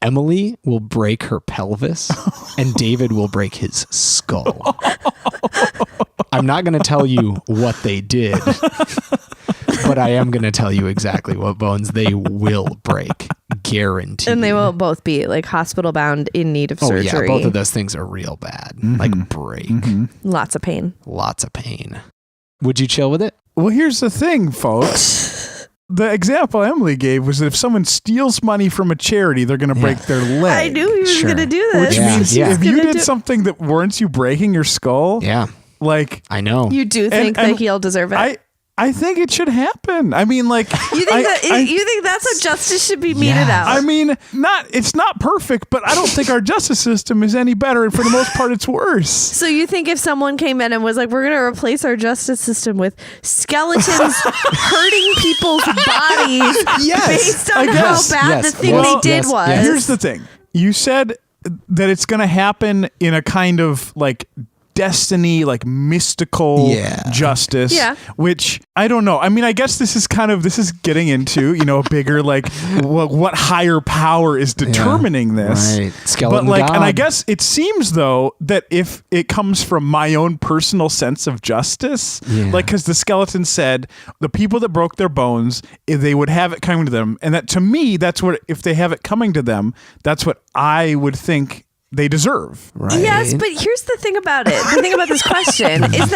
Emily will break her pelvis and David will break his skull. I'm not going to tell you what they did, but I am going to tell you exactly what bones they will break. Guaranteed. And they will both be like hospital bound in need of surgery. Yeah, both of those things are real bad. Like break. Lots of pain. Lots of pain. Would you chill with it? Well, here's the thing, folks. The example Emily gave was that if someone steals money from a charity, they're going to break their leg. I knew he was going to do this. Which means if you did something that warrants you breaking your skull, like I know you do think that he'll deserve it. I think it should happen. I mean, like you think that's how justice should be meted out. I mean, it's not perfect, but I don't think our justice system is any better, and for the most part, it's worse. So you think if someone came in and was like, "We're going to replace our justice system with skeletons hurting people's bodies based on how bad the thing they did was"? Here's the thing: you said that it's going to happen in a kind of like destiny, like mystical justice, which I don't know. I mean, I guess this is getting into, a bigger, like what higher power is determining this. Right. Skeleton but God. And I guess it seems though that if it comes from my own personal sense of justice, like, cause the skeleton said the people that broke their bones, if they would have it coming to them. And that to me, that's what, if they have it coming to them, that's what I would think they deserve. Right. Yes, but here's the thing about it. The thing about this question is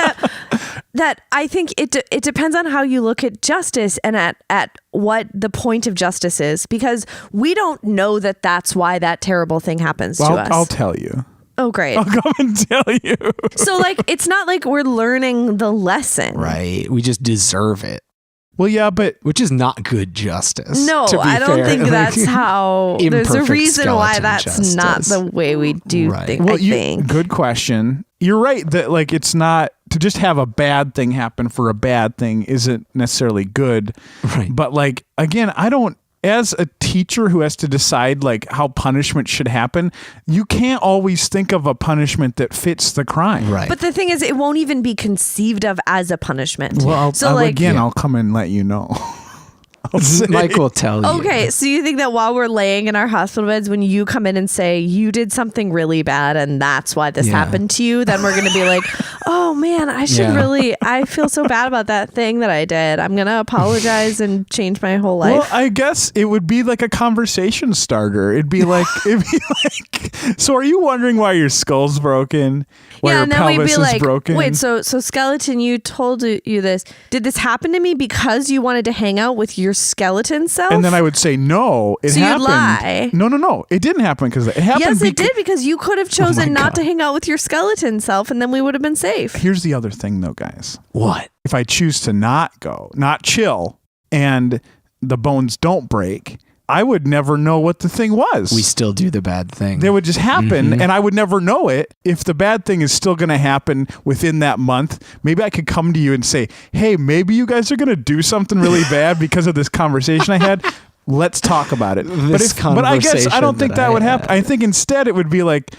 that I think it depends on how you look at justice and at what the point of justice is, because we don't know that that's why that terrible thing happens to us. I'll tell you. Oh, great. I'll come and tell you. So like, it's not like we're learning the lesson. Right. We just deserve it. Well, yeah, but which is not good justice. No, I don't think that's how. There's a reason why that's justice. Not the way we do things. Well, I think. Good question. You're right that like it's not to just have a bad thing happen for a bad thing isn't necessarily good. Right. But like again, I don't. As a teacher who has to decide like how punishment should happen, you can't always think of a punishment that fits the crime. Right. But the thing is, it won't even be conceived of as a punishment. Well, I'll come and let you know. Mike will tell you. Okay, so you think that while we're laying in our hospital beds, when you come in and say you did something really bad and that's why this happened to you, then we're going to be like, oh man, I feel so bad about that thing that I did. I'm going to apologize and change my whole life. Well, I guess it would be like a conversation starter. It'd be like, so are you wondering why your skull's broken? Why your pelvis is broken? Wait, so skeleton, you told you this. Did this happen to me because you wanted to hang out with your skeleton self? And then I would say, no, it happened. You'd lie. No. It didn't happen because it happened. Yes, it did, because you could have chosen not to hang out with your skeleton self and then we would have been safe. Here's the other thing though, guys. What? If I choose to not go, not chill, and the bones don't break, I would never know what the thing was. We still do the bad thing. They would just happen, and I would never know it. If the bad thing is still going to happen within that month, maybe I could come to you and say, hey, maybe you guys are going to do something really bad because of this conversation I had. Let's talk about it. But I guess I don't think that would happen. I think instead it would be like,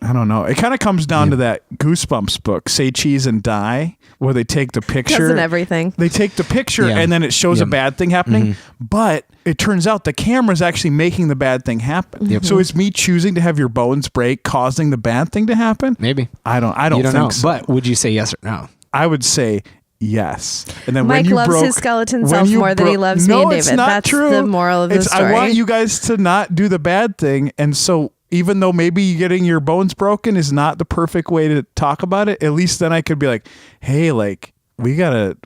I don't know. It kind of comes down to that Goosebumps book, Say Cheese and Die, where they take the picture. Doesn't everything. They take the picture and then it shows a bad thing happening. But it turns out the camera's actually making the bad thing happen. So is me choosing to have your bones break causing the bad thing to happen? Maybe. I don't think know. so. But would you say yes or no? I would say yes. And then Mike loves his skeleton self more than he loves me and David. It's not That's true. the moral of the story. I want you guys to not do the bad thing. And so even though maybe getting your bones broken is not the perfect way to talk about it, at least then I could be like, hey, like,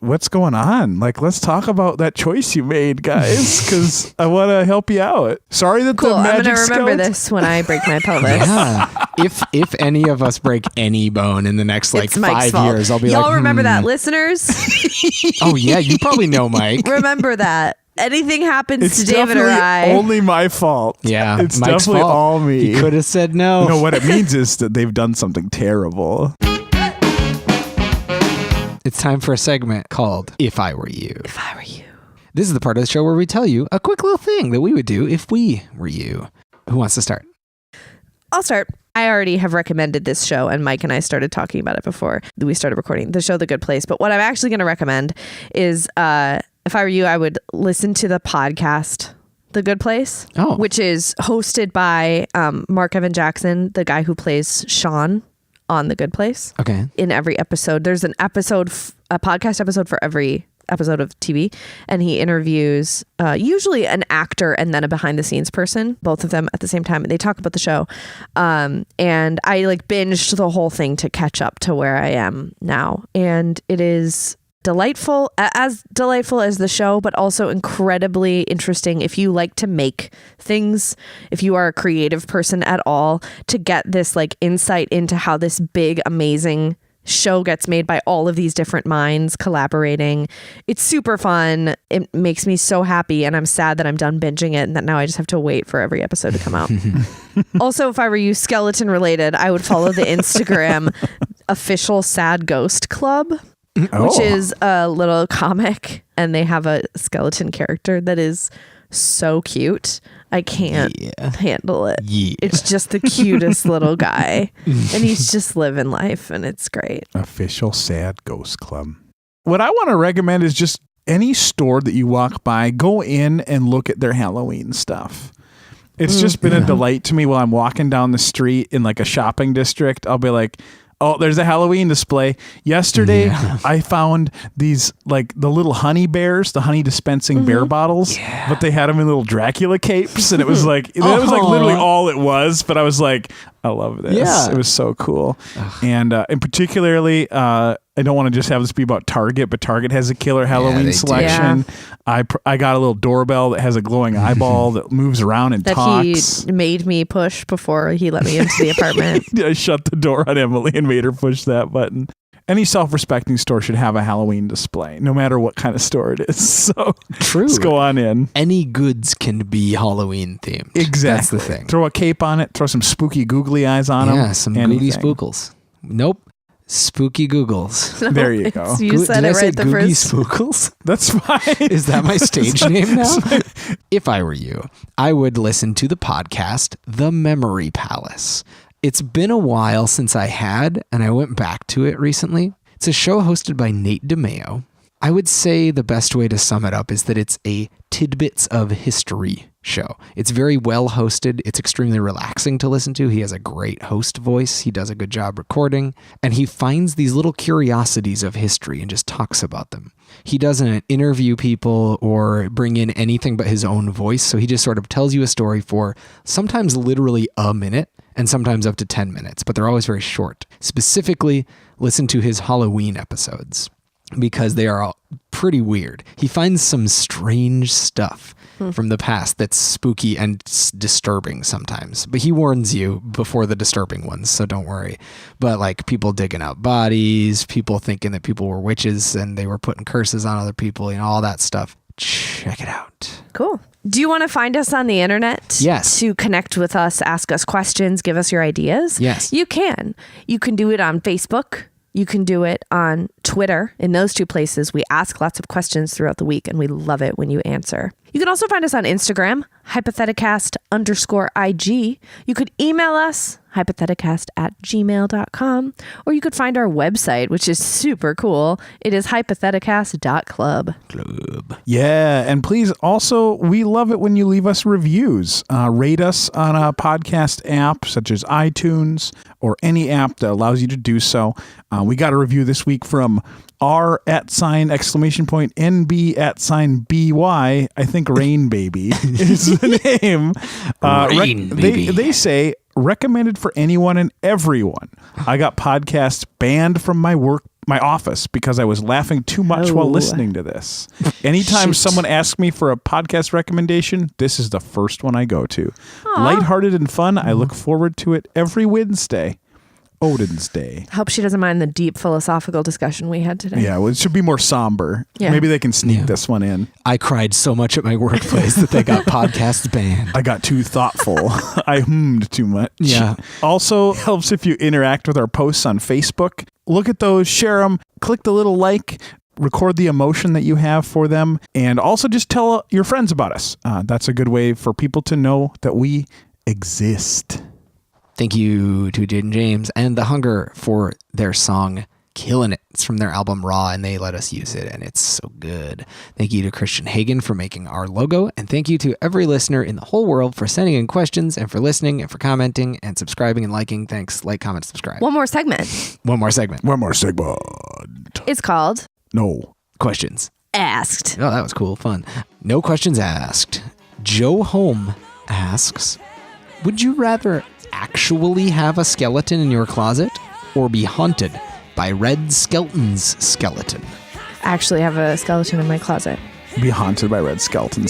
what's going on? Like, let's talk about that choice you made, guys, because I want to help you out. Sorry that the magic I'm going to remember this when I break my pelvis. Yeah. If any of us break any bone in the next like 5 years, I'll be Y'all like, remember that, listeners? Oh yeah, you probably know Mike. Remember that. anything happens It's to David or definitely I, only my fault. Yeah, it's Mike's definitely fault. all me. He could have said no. No, what it means is that they've done something terrible. It's time for a segment called If I Were You. if I were you. This is the part of the show where we tell you a quick little thing that we would do if we were you. Who wants to start? I'll start. I already have recommended this show, and Mike and I started talking about it before we started recording the show, The Good Place. But what I'm actually going to recommend is, if I were you, I would listen to the podcast, The Good Place, which is hosted by Mark Evan Jackson, the guy who plays Sean on The Good Place. Okay. In every episode, there's a podcast episode for every episode of TV, and he interviews usually an actor and then a behind the scenes person, both of them at the same time, and they talk about the show. And I binged the whole thing to catch up to where I am now, and it is delightful as the show, but also incredibly interesting if you like to make things, if you are a creative person at all, to get this insight into how this big amazing show gets made by all of these different minds collaborating. It's super fun. It makes me so happy, and I'm sad that I'm done binging it and that now I just have to wait for every episode to come out. Also, if I were you, skeleton related, I would follow the Instagram official Sad Ghost Club, which is a little comic, and they have a skeleton character that is so cute. I can't handle it. Yeah. It's just the cutest little guy, and he's just living life, and it's great. Official Sad Ghost Club. What I want to recommend is just any store that you walk by, go in and look at their Halloween stuff. It's just been a delight to me while I'm walking down the street in a shopping district. I'll be like, oh, there's a Halloween display. Yesterday, I found these the little honey bears, the honey dispensing bear bottles, but they had them in little Dracula capes, and it was that was literally all it was. But I was like, I love this. Yeah. It was so cool, and particularly, I don't want to just have this be about Target, but Target has a killer Halloween selection. Yeah. I got a little doorbell that has a glowing eyeball that moves around and talks. He made me push before he let me into the apartment. I shut the door on Emily and made her push that button. Any self-respecting store should have a Halloween display, no matter what kind of store it is. So true. Let's go on in. Any goods can be Halloween themed. Exactly. That's the thing. Throw a cape on it. Throw some spooky googly eyes on them. Yeah, some googly spookles. Nope. Spooky Googles. No, there you go. You said Did it I say right the Googie first. Spookles? That's fine. Is that my stage name now? If I were you, I would listen to the podcast, The Memory Palace. It's been a while since I had, and I went back to it recently. It's a show hosted by Nate DeMeo. I would say the best way to sum it up is that it's a tidbits of history show. It's very well hosted. It's extremely relaxing to listen to. He has a great host voice. He does a good job recording, and he finds these little curiosities of history and just talks about them. He doesn't interview people or bring in anything but his own voice, so he just sort of tells you a story for sometimes literally a minute and sometimes up to 10 minutes, but they're always very short. Specifically, listen to his Halloween episodes, because they are all pretty weird. He finds some strange stuff from the past that's spooky and disturbing sometimes. But he warns you before the disturbing ones, so don't worry. But people digging out bodies, people thinking that people were witches and they were putting curses on other people, all that stuff. Check it out. Cool. Do you want to find us on the internet? Yes. To connect with us, ask us questions, give us your ideas? Yes. You can. You can do it on Facebook. You can do it on Twitter. In those two places, we ask lots of questions throughout the week, and we love it when you answer. You can also find us on Instagram, hypotheticast_IG. You could email us, hypotheticast@gmail.com, or you could find our website, which is super cool. It is hypotheticast.club. Yeah, and please also, we love it when you leave us reviews. Rate us on a podcast app such as iTunes or any app that allows you to do so. We got a review this week from R@!NB@BY. I think Rain Baby is the name. Baby. They say, recommended for anyone and everyone. I got podcasts banned from my office because I was laughing too much while listening to this. Anytime someone asks me for a podcast recommendation, this is the first one I go to. Lighthearted and fun. I look forward to it every Wednesday. Odin's Day. Hope she doesn't mind the deep philosophical discussion we had today. Yeah, well, it should be more somber. Yeah. Maybe they can sneak this one in. I cried so much at my workplace that they got podcasts banned. I got too thoughtful. I hummed too much. Yeah. Also helps if you interact with our posts on Facebook. Look at those, share them, click the little like, record the emotion that you have for them, and also just tell your friends about us. That's a good way for people to know that we exist. Thank you to Jaden James and The Hunger for their song Killing It. It's from their album Raw, and they let us use it, and it's so good. Thank you to Christian Hagen for making our logo, and thank you to every listener in the whole world for sending in questions and for listening and for commenting and subscribing and liking. Thanks. Like, comment, subscribe. One more segment. One more segment. It's called No. Questions Asked. Oh, that was cool. Fun. No questions asked. Joe Home asks, would you rather actually have a skeleton in your closet or be haunted by Red Skelton's skeleton? I actually have a skeleton in my closet. Be haunted by Red Skeleton.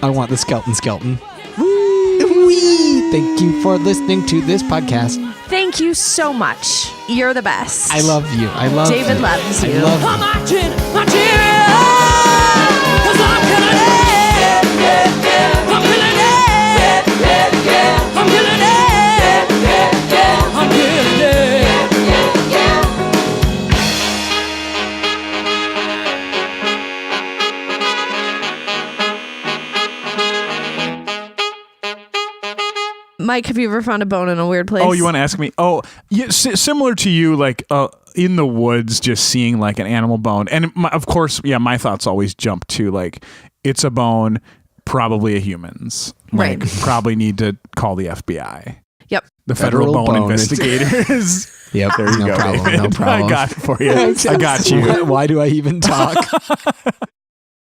I want the skeleton. Wee! Thank you for listening to this podcast. Thank you so much. You're the best. I love you. I love David you. loves you. I love you. I'm marching, marching, 'cause I'm killing it. I'm killing it. I'm killing it. I'm killing it. Mike, have you ever found a bone in a weird place? Oh, you want to ask me? Oh, yeah, similar to you, like in the woods, just seeing like an animal bone. And of course, my thoughts always jump to like, it's a bone, probably a human's. Like, Right. probably need to call the FBI. Yep. The Federal Bone Investigators. Yep. There you no go, problem. David. No problem. I got it for you. I got you. Why do I even talk?